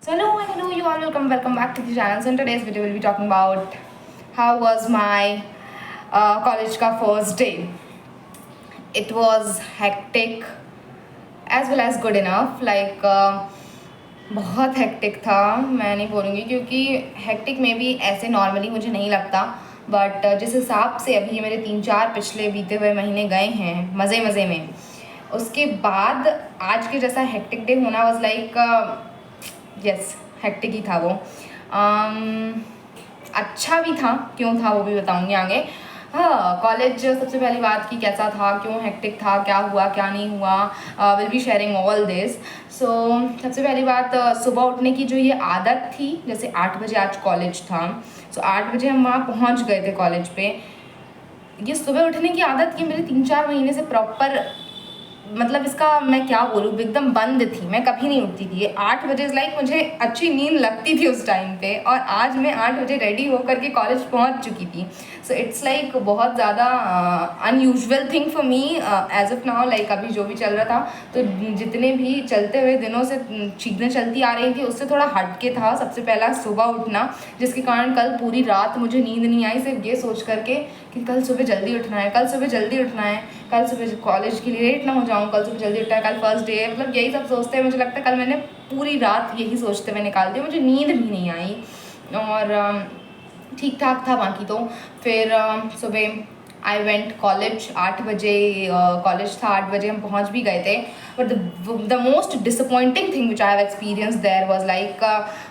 So hello you all, welcome back to the channel. So in today's video we'll be talking about how was my college ka first day. It was hectic as well as good enough. बहुत hectic था, मैं नहीं बोलूँगी क्योंकि hectic में भी ऐसे normally मुझे नहीं लगता, बट जिस हिसाब से अभी मेरे 3-4 पिछले बीते हुए महीने गए हैं मज़े मज़े में, उसके बाद आज के जैसा हेक्टिक डे होना वाज लाइक यस हेक्टिक ही था वो। अच्छा भी था, क्यों था वो भी बताऊँगी आगे। हाँ, कॉलेज सबसे पहली बात कि कैसा था, क्यों हेक्टिक था, क्या हुआ क्या नहीं हुआ, will be sharing all this. So सबसे पहली बात, सुबह उठने की जो ये आदत थी, जैसे 8 बजे आज कॉलेज था, सो 8 बजे हम वहाँ पहुँच गए थे कॉलेज पे। ये सुबह उठने की आदत की मेरे 3-4 महीने से प्रॉपर, मतलब इसका मैं क्या बोलूँ, एकदम बंद थी, मैं कभी नहीं उठती थी। ये 8 बजे लाइक मुझे अच्छी नींद लगती थी उस टाइम पे, और आज मैं 8 बजे रेडी होकर के कॉलेज पहुंच चुकी थी। सो इट्स लाइक बहुत ज़्यादा unusual thing for me as of now. Like अभी जो भी चल रहा था, तो जितने भी चलते हुए दिनों से चीज़ें चलती आ रही थी उससे थोड़ा हट के था सबसे पहला सुबह उठना, जिसके कारण कल पूरी रात मुझे नींद नहीं आई, सिर्फ ये सोच करके कि कल सुबह जल्दी उठना है, कल सुबह जल्दी उठना है, कल सुबह कॉलेज के लिए लेट ना हो जाऊँ, कल सुबह जल्दी उठना है, कल फर्स्ट डे है, मतलब यही सब सोचते हैं। मुझे लगता है कल मैंने पूरी रात यही सोचते हुए निकाल दिया, मुझे नींद भी नहीं आई और ठीक ठाक था बाकी तो। फिर सुबह आई वेंट कॉलेज, 8 बजे कॉलेज था, 8 बजे हम पहुंच भी गए थे। But the most disappointing thing which I have experience there was like,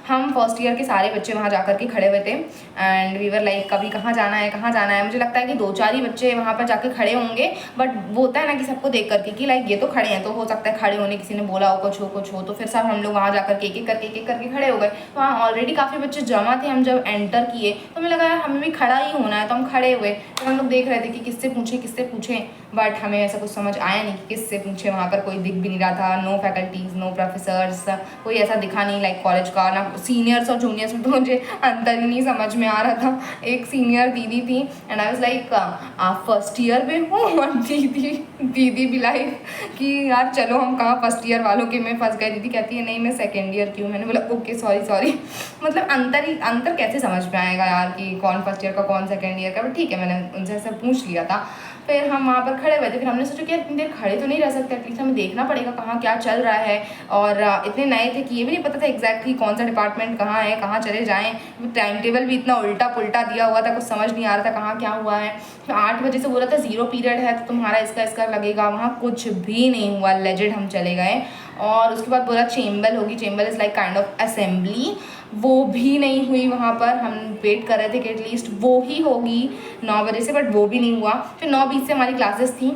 हम फर्स्ट ईयर के सारे बच्चे वहाँ जाकर के खड़े हुए थे एंड वी वर लाइक कभी कहाँ जाना है कहाँ जाना है। मुझे लगता है कि 2-4 ही बच्चे वहाँ पर जाके खड़े होंगे, बट वो होता है ना कि सबको देख करके कि लाइक ये तो खड़े हैं, तो हो सकता है खड़े होने किसी ने बोला हो कुछ हो, तो फिर सब हम लोग वहाँ जाकर के एक एक करके खड़े हो गए। वहाँ ऑलरेडी काफ़ी बच्चे जमा थे, हम जब एंटर किए तो हमें लगा यार हमें भी खड़ा ही होना है, तो हम खड़े हुए। तो हम लोग देख रहे थे कि किससे पूछें, बट हमें ऐसा कुछ समझ आया नहीं कि किससे पूछे। वहाँ पर कोई दिख भी नहीं रहा था, नो फैकल्टीज़, नो प्रोफेसर्स, कोई ऐसा दिखा नहीं लाइक कॉलेज का ना। सीनियर्स और जूनियर्स में तो मुझे अंतर ही नहीं समझ में आ रहा था। एक सीनियर दीदी थी एंड आई वाज लाइक आप फर्स्ट ईयर में हो, और दीदी भी लाइक कि यार चलो हम कहाँ फर्स्ट ईयर वालों के में फंस गए। दीदी कहती है नहीं मैं सेकेंड ईयर की हूँ। मैंने बोला ओके सॉरी मतलब अंतर कैसे समझ में आएगा यार कि कौन फर्स्ट ईयर का कौन सेकेंड ईयर का, बट ठीक है मैंने उनसे ऐसा पूछ लिया था। फिर हम वहाँ पर खड़े हुए थे, फिर हमने सोचा कि यार इतनी देर खड़े तो नहीं रह सकते, एटलीस्ट हमें देखना पड़ेगा कहाँ क्या चल रहा है। और इतने नए थे कि ये भी नहीं पता था एग्जैक्टली कौन सा डिपार्टमेंट कहाँ है, कहाँ चले जाएँ। टाइम टेबल भी इतना उल्टा पुल्टा दिया हुआ था, कुछ समझ नहीं आ रहा था कहाँ क्या हुआ है। 8 बजे से बोला था 0 पीरियड है तो तुम्हारा इसका लगेगा, वहाँ कुछ भी नहीं हुआ, लेजिट हम चले गए। और उसके बाद बोला चेंबल होगी, chamber is like kind of assembly, वो भी नहीं हुई वहाँ पर। हम वेट कर रहे थे कि एटलीस्ट वो ही होगी 9 बजे से, बट वो भी नहीं हुआ। फिर 9:20 से हमारी क्लासेस थी।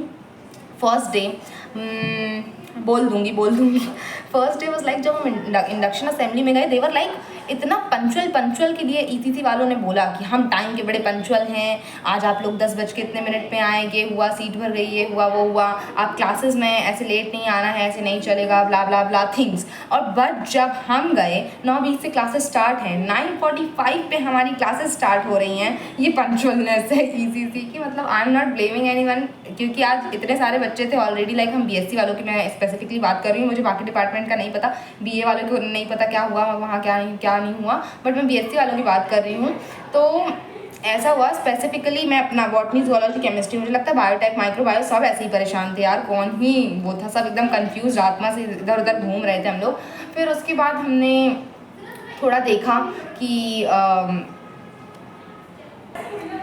फर्स्ट डे बोल दूँगी फर्स्ट डे वाज लाइक जब हम इंडक्शन असेंबली में गए, देवर लाइक इतना पंचुअल के लिए ईटीसी वालों ने बोला कि हम टाइम के बड़े पंचुअल हैं, आज आप लोग 10 बज के इतने मिनट पे आए, ये हुआ, सीट भर गई, ये हुआ वो हुआ, आप क्लासेस में ऐसे लेट नहीं आना है, ऐसे नहीं चलेगा, ब्ला ब्ला ब्ला थिंग्स। और बट जब हम गए 9:20 से क्लासेस स्टार्ट हैं, 9:45 पे हमारी क्लासेस स्टार्ट हो रही हैं। ये पंचुअलनेस है ईसीसी की, मतलब आई एम नॉट ब्लेमिंग एनीवन, क्योंकि आज इतने सारे बच्चे थे ऑलरेडी। लाइक हम बीएससी वालों की मैं स्पेसिफिकली बात कर रही हूँ, मुझे बाकी डिपार्टमेंट का नहीं पता, बीए वालों को नहीं पता क्या हुआ वहाँ, क्या नहीं हुआ, बट मैं बीएससी वालों की बात कर रही हूँ। तो ऐसा हुआ स्पेसिफिकली, मैं अपना बॉटनी, ज़ूलॉजी, केमिस्ट्री, मुझे लगता है बायोटेक, माइक्रोबायो सब ऐसे ही परेशान थे यार, कौन ही वो था, सब एकदम कंफ्यूज, आत्मा से इधर उधर घूम रहे थे हम लोग। फिर उसके बाद हमने थोड़ा देखा कि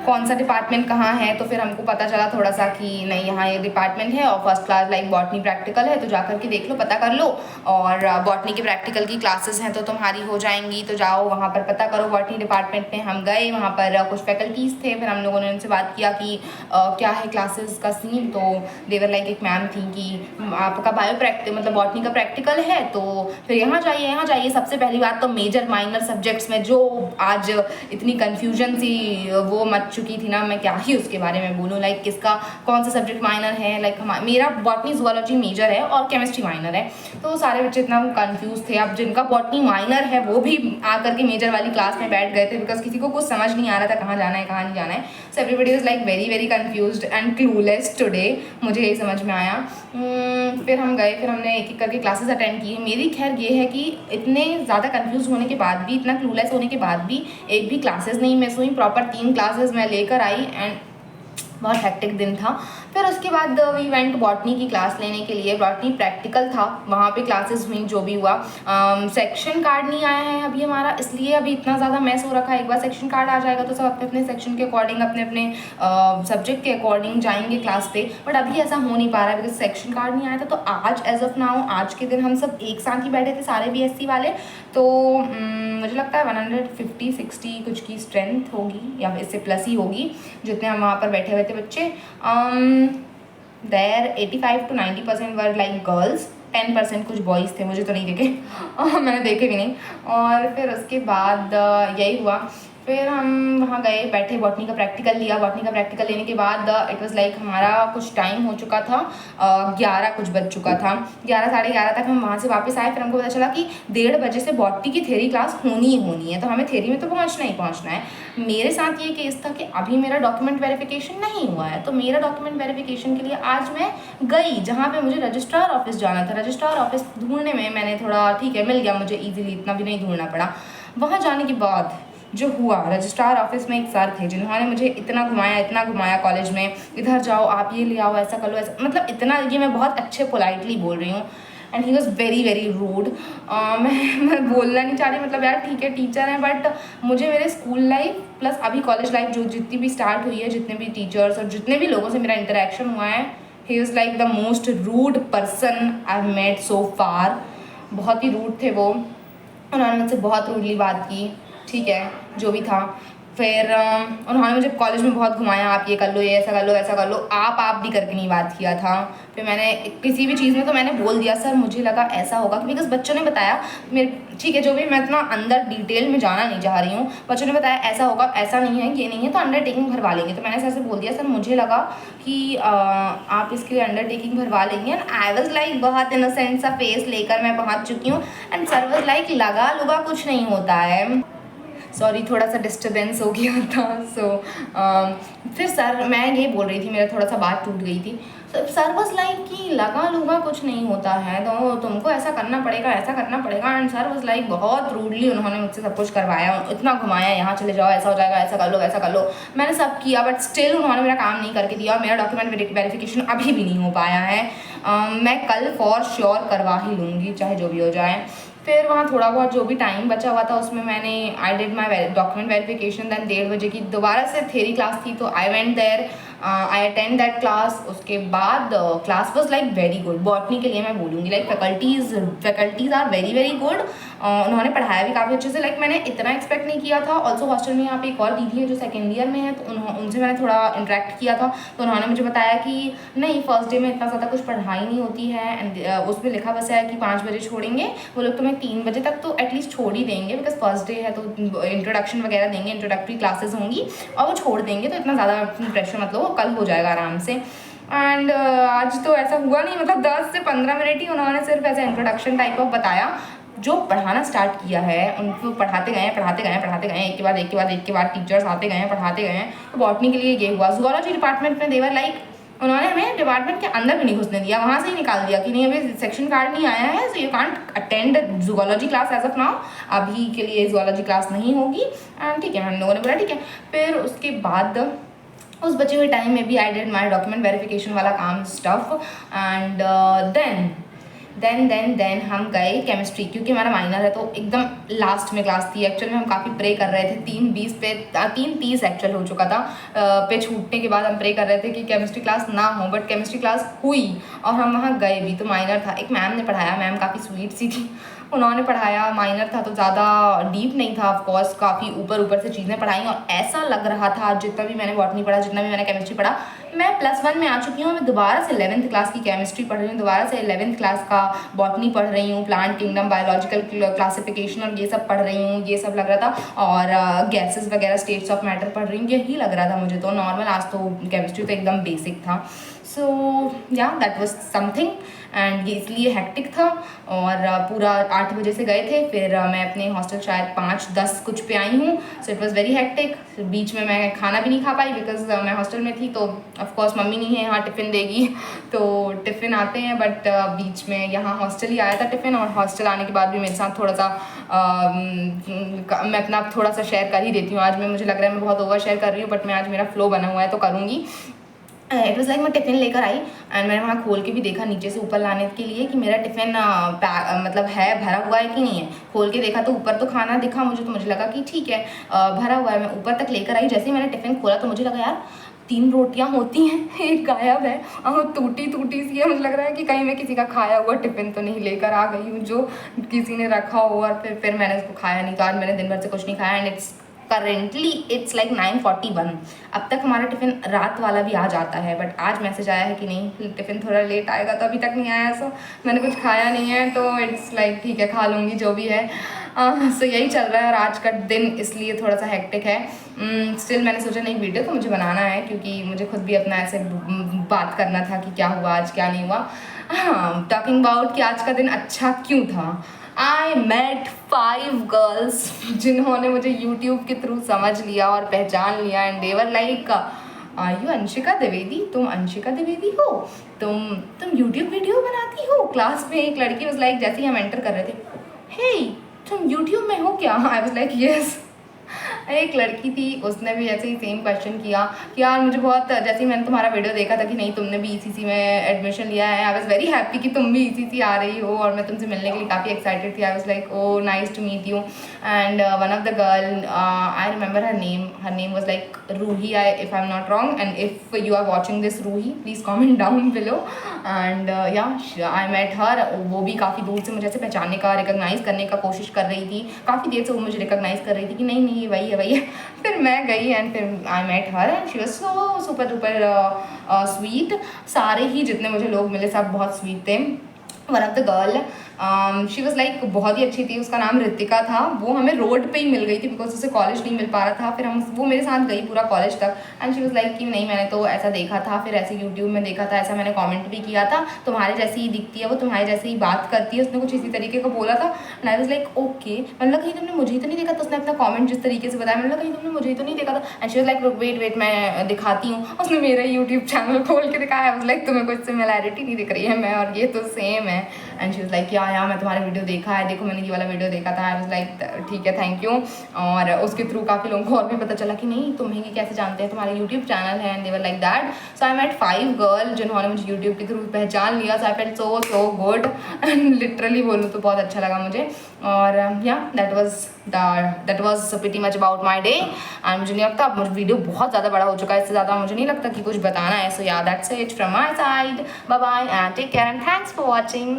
कौन सा डिपार्टमेंट कहाँ है, तो फिर हमको पता चला थोड़ा सा कि नहीं यहाँ ये डिपार्टमेंट है और first class like botany practical है, तो जाकर के देख लो, पता कर लो। और बॉटनी के प्रैक्टिकल की क्लासेस हैं तो तुम्हारी हो जाएंगी, तो जाओ वहाँ पर पता करो बॉटनी डिपार्टमेंट में। हम गए, वहाँ पर कुछ फैकल्टीज़ थे, फिर हम लोगों ने उनसे बात किया कि क्या है क्लासेस का सीन। तो देवर लाइक एक मैम थी कि आपका मतलब बॉटनी का प्रैक्टिकल है तो फिर यहाँ जाइए। सबसे पहली बात तो मेजर माइनर सब्जेक्ट्स में जो आज इतनी कन्फ्यूजन सी वो वो मच चुकी थी ना, मैं क्या ही उसके बारे में बोलूँ। लाइक किसका कौन सा सब्जेक्ट माइनर है, लाइक मेरा बॉटनी जूलॉजी मेजर है और केमिस्ट्री माइनर है, तो सारे बच्चे इतना कंफ्यूज थे। अब जिनका बॉटनी माइनर है वो भी आकर के मेजर वाली क्लास में बैठ गए थे, बिकॉज किसी को कुछ समझ नहीं आ रहा था कहाँ जाना है कहाँ नहीं जाना है। So everybody is like very very confused and clueless today, मुझे यही समझ में आया। फिर हम गए, फिर हमने एक एक करके क्लासेस अटेंड किए। मेरी खैर ये है कि इतने ज़्यादा कंफ्यूज होने के बाद भी, इतना क्लूलेस होने के बाद भी एक भी क्लासेस नहीं मिस हुई। प्रॉपर 3 क्लासेस मैं लेकर आई एंड बहुत हेक्टिक दिन था। फिर उसके बाद वी वेंट बॉटनी की क्लास लेने के लिए। बॉटनी प्रैक्टिकल था, वहाँ पे क्लासेस हुई, जो भी हुआ। सेक्शन कार्ड नहीं आया है अभी हमारा, इसलिए अभी इतना ज़्यादा मैस हो रखा है। एक बार सेक्शन कार्ड आ जाएगा तो सब अपने अपने सेक्शन के अकॉर्डिंग, अपने अपने सब्जेक्ट के अकॉर्डिंग जाएंगे क्लास पे। बट अभी ऐसा हो नहीं पा रहा है बिकॉज सेक्शन कार्ड नहीं आया था। तो आज एज ऑफ नाउ, आज के दिन हम सब एक साथ ही बैठे थे सारे BSc वाले। तो मुझे लगता है 150-60 कुछ की स्ट्रेंथ होगी या इससे प्लस ही होगी, जितने हम वहाँ पर बैठे हुए थे बच्चे। There 85 to 90% were like girls, 10% कुछ बॉयज़ थे, मुझे तो नहीं दिखे मैंने देखे भी नहीं। और फिर उसके बाद यही हुआ। फिर हम वहाँ गए, बैठे, बॉटनी का प्रैक्टिकल लिया। बॉटनी का प्रैक्टिकल लेने के बाद इट वाज लाइक हमारा कुछ टाइम हो चुका था, 11 कुछ बज चुका था, 11 साढ़े 11 तक हम वहाँ से वापस आए। फिर हमको पता चला कि 1:30 बजे से बॉटनी की थ्योरी क्लास होनी ही होनी है, तो हमें थ्योरी में तो पहुँचना ही पहुँचना है। मेरे साथ ये केस था कि अभी मेरा डॉक्यूमेंट वेरिफिकेशन नहीं हुआ है, तो मेरा डॉक्यूमेंट वेरिफिकेशन के लिए आज मैं गई, जहाँ पे मुझे रजिस्ट्रार ऑफिस जाना था। रजिस्ट्रार ऑफिस ढूंढने में मैंने थोड़ा, ठीक है, मिल गया मुझे ईजिली, इतना भी नहीं ढूंढना पड़ा। वहाँ जाने के बाद जो हुआ, रजिस्ट्रार ऑफिस में एक सर थे जिन्होंने मुझे इतना घुमाया कॉलेज में, इधर जाओ, आप ये ले आओ, ऐसा कर लो, ऐसा, मतलब इतना, ये मैं बहुत अच्छे पोलाइटली बोल रही हूँ। And he was very very rude. मैं बोलना नहीं चाह रही, मतलब यार ठीक है टीचर हैं, बट मुझे मेरे स्कूल लाइफ प्लस अभी कॉलेज लाइफ जो जितनी भी स्टार्ट हुई है, जितने भी टीचर्स और जितने भी लोगों से मेरा इंटरेक्शन हुआ है, he is like the most rude person I met so far. बहुत ही रूड थे वो, उन्होंने मुझसे बहुत रूडली बात की, ठीक है, जो भी था। फिर उन्होंने मुझे कॉलेज में बहुत घुमाया, आप ये कर लो, ये ऐसा कर लो, ऐसा कर लो, आप भी करके नहीं बात किया था। फिर मैंने किसी भी चीज़ में तो मैंने बोल दिया सर मुझे लगा ऐसा होगा, बिकॉज बच्चों ने बताया मेरे, ठीक है, जो भी, मैं इतना अंदर डिटेल में जाना नहीं चाह रही हूँ, बच्चों ने बताया ऐसा होगा, ऐसा नहीं है, ये नहीं है, तो अंडरटेकिंग भरवा लेंगे। तो मैंने सर से बोल दिया सर मुझे लगा कि आप इसके लिए अंडरटेकिंग भरवा लेंगे। एंड आई वॉज लाइक बहुत इनोसेंट सा फेस लेकर मैं पहुँच चुकी हूँ। एंड सर वॉज लाइक लगा लुगा कुछ नहीं होता है, सॉरी थोड़ा सा डिस्टर्बेंस हो गया था। फिर सर, मैं ये बोल रही थी, मेरा थोड़ा सा बात टूट गई थी। सर बस लाइक कि लगा लूगा कुछ नहीं होता है, तो तुमको ऐसा करना पड़ेगा, ऐसा करना पड़ेगा। एंड सर बस लाइक बहुत रूडली उन्होंने मुझसे सब कुछ करवाया, इतना घुमाया, यहाँ चले जाओ, ऐसा हो जाएगा, ऐसा कर लो, ऐसा कर लो। मैंने सब किया, बट स्टिल उन्होंने मेरा काम नहीं करके दिया और मेरा डॉक्यूमेंट वेरिफिकेशन अभी भी नहीं हो पाया है। मैं कल फॉर श्योर करवा ही लूँगी, चाहे जो भी हो जाए। फिर वहाँ थोड़ा बहुत जो भी टाइम बचा हुआ था उसमें मैंने I did my document verification. Then 1:30 बजे की दोबारा से थ्योरी क्लास थी, तो I went there, I attend that class. उसके बाद class was like very good. Botany के लिए मैं बोलूँगी, like faculties are very very good. उन्होंने पढ़ाया भी काफ़ी अच्छे से, लाइक मैंने इतना एक्सपेक्ट नहीं किया था। ऑल्सो हॉस्टल में यहाँ पे एक और दीदी है जो सेकेंड ईयर में है, तो उनसे मैंने थोड़ा इंटरेक्ट किया था, तो उन्होंने मुझे बताया कि नहीं, फर्स्ट डे में इतना ज़्यादा कुछ पढ़ाई नहीं होती है। एंड उसमें लिखा बस है कि 5 बजे छोड़ेंगे वो लोग, तुम्हें 3 बजे तक तो एटलीस्ट छोड़ ही देंगे, बिकॉज फर्स्ट डे है तो इंट्रोडक्शन वगैरह देंगे, इंट्रोडक्टरी क्लासेस होंगी और वो छोड़ देंगे, तो इतना ज़्यादा प्रेशर मत लो, कल हो जाएगा आराम से। एंड आज तो ऐसा हुआ नहीं, मतलब 10 से 15 मिनट ही उन्होंने सिर्फ ऐसा इंट्रोडक्शन टाइप ऑफ बताया। जो पढ़ाना स्टार्ट किया है उनको पढ़ाते गए, एक के बाद टीचर्स आते गए, पढ़ाते गए। तो बॉटनी के लिए ये हुआ। जूलॉजी डिपार्टमेंट में देवर लाइक, उन्होंने हमें डिपार्टमेंट के अंदर भी नहीं घुसने दिया, वहाँ से ही निकाल दिया कि नहीं अभी सेक्शन कार्ड नहीं आया है, so you can't attend zoology class as of now, अभी के लिए जूलॉजी क्लास नहीं होगी। एंड ठीक है, हम लोगों ने बोला ठीक है। फिर उसके बाद उस बचे हुए टाइम में भी आई डिड माई डॉक्यूमेंट वेरिफिकेशन वाला काम स्टफ। एंड देन हम गए केमिस्ट्री, क्योंकि हमारा माइनर है तो एकदम लास्ट में क्लास थी। एक्चुअल में हम काफ़ी प्रे कर रहे थे, 3:20 पे 3:30 एक्चुअल हो चुका था पे छूटने के बाद हम प्रे कर रहे थे कि केमिस्ट्री क्लास ना हो, बट केमिस्ट्री क्लास हुई और हम वहाँ गए भी। तो माइनर था, एक मैम ने पढ़ाया, मैम काफ़ी स्वीट सी थी, उन्होंने पढ़ाया, माइनर था तो ज़्यादा डीप नहीं था, ऑफ कोर्स काफ़ी ऊपर ऊपर से चीज़ें पढ़ाई और ऐसा लग रहा था जितना भी मैंने बॉटनी पढ़ा, जितना भी मैंने केमिस्ट्री पढ़ा, मैं +1 में आ चुकी हूँ, मैं दोबारा से 11th क्लास की केमिस्ट्री पढ़ रही हूँ, दोबारा से 11th क्लास का बॉटनी पढ़ रही हूँ, प्लांट किंगडम, बायोलॉजिकल क्लासिफिकेशन और ये सब पढ़ रही हूँ, ये सब लग रहा था। और गैसेस वगैरह, स्टेट्स ऑफ मैटर पढ़ रही हूँ, यही लग रहा था मुझे तो नॉर्मल। आज तो केमिस्ट्री तो एकदम बेसिक था। सो या दैट वाज समथिंग एंड ये इसलिए हेक्टिक था। और पूरा 8 बजे से गए थे, फिर मैं अपने हॉस्टल शायद 5-10 कुछ पे आई हूँ। So it was very hectic. बीच में मैं खाना भी नहीं खा पाई बिकॉज मैं हॉस्टल में थी, तो ऑफकोर्स मम्मी नहीं है यहाँ टिफ़िन देगी, तो टिफ़िन आते हैं, बट बीच में यहाँ हॉस्टल ही आया था टिफ़िन। और हॉस्टल आने के बाद भी मेरे साथ थोड़ा सा मैं अपना थोड़ा सा शेयर कर ही देती हूँ। आज मैं, मुझे लग रहा है मैं बहुत ओवर शेयर कर रही हूँ, बट मैं आज मेरा फ्लो बना हुआ है तो करूँगी। इट वॉज लाइक मैं टिफ़िन लेकर आई एंड मैंने वहाँ खोल के भी देखा नीचे से ऊपर लाने के लिए कि मेरा टिफ़िन मतलब है, भरा हुआ है कि नहीं है। खोल के देखा तो ऊपर तो खाना दिखा मुझे, तो मुझे लगा कि ठीक है भरा हुआ है। मैं ऊपर तक लेकर आई, जैसे ही मैंने टिफ़िन खोला तो मुझे लगा यार 3 रोटियां होती हैं, एक गायब है और टूटी टूटी सी है। मुझे लग रहा है कि कहीं मैं किसी का खाया हुआ टिफ़िन तो नहीं लेकर आ गई हूँ जो किसी ने रखा हो और फिर मैंने उसको खाया नहीं। तो आज मैंने दिन भर से कुछ नहीं खाया एंड करेंटली इट्स लाइक 9:41। अब तक हमारा टिफ़िन रात वाला भी आ जाता है, बट आज मैसेज आया है कि नहीं टिफ़िन थोड़ा लेट आएगा, तो अभी तक नहीं आया। सो मैंने कुछ खाया नहीं है, तो इट्स लाइक ठीक है, खा लूँगी जो भी है। सो यही चल रहा है और आज का दिन इसलिए थोड़ा सा हेक्टिक है। स्टिल मैंने सोचा नहीं, वीडियो तो मुझे बनाना है क्योंकि मुझे खुद भी अपना ऐसे बात करना था कि क्या हुआ आज, क्या नहीं हुआ। हाँ, टॉकिंग अबाउट कि आज का दिन अच्छा क्यों था। आई मेट 5 गर्ल्स जिन्होंने मुझे यूट्यूब के थ्रू समझ लिया और पहचान लिया and they were like, you Anshika Dwivedi, तुम अंशिका द्विवेदी हो, तुम यूट्यूब वीडियो बनाती हो। क्लास में एक लड़की वाज लाइक, जैसे ही हम एंटर कर रहे थे, हे तुम यूट्यूब में हो क्या? आई वाज लाइक यस। एक लड़की थी, उसने भी ऐसे ही सेम क्वेश्चन किया कि यार मुझे बहुत, जैसे ही मैंने तुम्हारा वीडियो देखा था कि नहीं तुमने भी ईसीसी में एडमिशन लिया है, आई वाज वेरी हैप्पी कि तुम भी ईसीसी आ रही हो और मैं तुमसे मिलने के लिए काफ़ी एक्साइटेड थी। I was like oh nice to meet you. And one of the girl, I remember her name was like Ruhi, if I am not wrong, and if you are watching this Ruhi please comment down below. And yeah I met हर। वो भी काफ़ी दूर से मुझे ऐसे पहचानने का, recognise करने का कोशिश कर रही थी, काफ़ी देर से वो मुझे रिकॉग्नाइज़ कर रही थी कि नहीं नहीं वही है वही है। फिर मैं गई एंड फिर I met her and she was so super duper sweet. सारे ही जितने मुझे लोग मिले सब बहुत स्वीट थे। One of the girl, she was like बहुत ही अच्छी थी, उसका नाम रितिका था। वो हमें रोड पे ही मिल गई थी बिकॉज उसे कॉलेज नहीं मिल पा रहा था। फिर वो मेरे साथ गई पूरा कॉलेज तक एंड शी वॉज लाइक कि नहीं मैंने तो ऐसा देखा था, फिर ऐसे यूट्यूब में देखा था, ऐसा मैंने कमेंट भी किया था, तुम्हारे जैसी ही दिखती है वो, तुम्हारे जैसे ही बात करती है, उसने कुछ इसी तरीके का बोला था। And I was like okay, मतलब कहीं तुमने मुझे ही तो नहीं देखा। तो उसने अपना कॉमेंट जिस तरीके से बताया, मतलब कहीं तुमने मुझे ही तो नहीं देखा था। And she was like wait मैं दिखाती हूँ। उसने मेरा यूट्यूब चैनल खोल के दिखाया। आई वॉज लाइक तुम्हें कुछ सिमिलैरिटी नहीं दिख रही है, मैं और ये तो सेम है। एंड शी वॉज लाइक या मैं तुम्हारा वीडियो देखा है, देखो मैंने ये वाला वीडियो देखा था। आई वाज लाइक ठीक है थैंक यू। और उसके थ्रू काफ़ी लोगों को और भी पता चला कि नहीं तुम्हें ये कैसे जानते हैं, तुम्हारा यूट्यूब चैनल है। And they were like that. So I met 5 girl जिन्होंने मुझे यूट्यूब के थ्रू पहचान लिया। So I felt so good and literally बोलूँ तो बहुत अच्छा लगा मुझे। और yeah that was pretty much about my day. And मुझे नहीं लगता, अब वीडियो बहुत ज़्यादा बड़ा हो चुका है, इससे ज़्यादा मुझे नहीं लगता कि कुछ बताना है। So yeah that's it from my side. Bye bye and take care and thanks for watching.